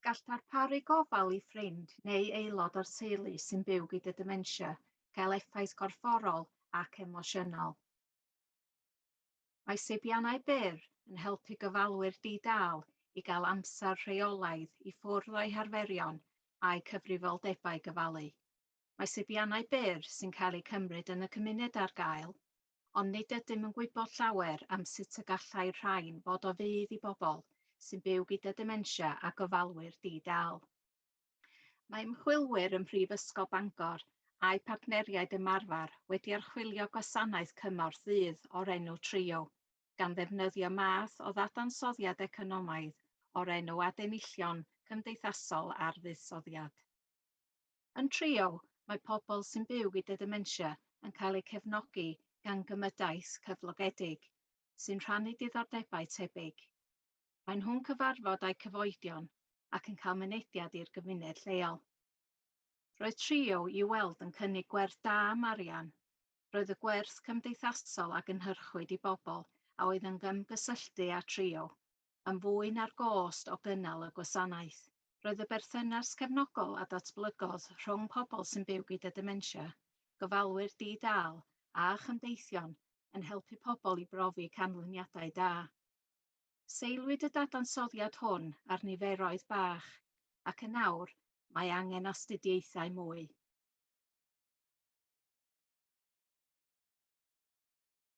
Gall darparu gofal i ffrind neu aelod o'r teulu sy'n byw gyda dementia gael effaith corfforol ac emosiynol. Mae seibiannau byr yn helpu gofalwyr di-dal i gael amser rheolaidd i ffwrdd o'i harferion a'i cyfrifoldebau gofalu. Mae seibiannau byr sy'n cael eu cymryd yn y cymuned ar gael, ond nid ydym yn gwybod llawer am sut y gallai rhain fod o fudd i bobl sy'n byw gyda dementia a gofalwyr di-dal. Mae ymchwilwyr yn Prifysgol Bangor a'i partneriaid ymarfer wedi archwilio gwasanaeth cymorth ddydd o'r enw Trio, gan ddefnyddio math o ddadansoddiad economaidd o'r enw ademillion cymdeithasol ar fuddsoddiad. Yn Trio, mae pobl sy'n byw gyda dementia yn cael eu cefnogi gan gymydaeth cyflogedig, sy'n rhannu diddordebau tebyg. Maen nhw'n cyfarfod a'u cyfoedion ac yn cael mynediad i'r gymuned leol. Roedd Trio i'w weld yn cynnig gwerth da am arian. Roedd y gwerth cymdeithasol ac ynhyrchwyd i bobl a oedd yn ymgysylltu â Trio, yn fwy na'r gost o gynnal y gwasanaeth. Roedd y berthynas cefnogol a datblygodd rhwng pobl sy'n byw gyda dementia, gofalwyr di-dal a chymdeithion yn helpu pobl i brofi canlyniadau da. Seilwyd y dadansoddiad hwn ar niferoedd bach, ac yn awr mae angen astudiaethau mwy.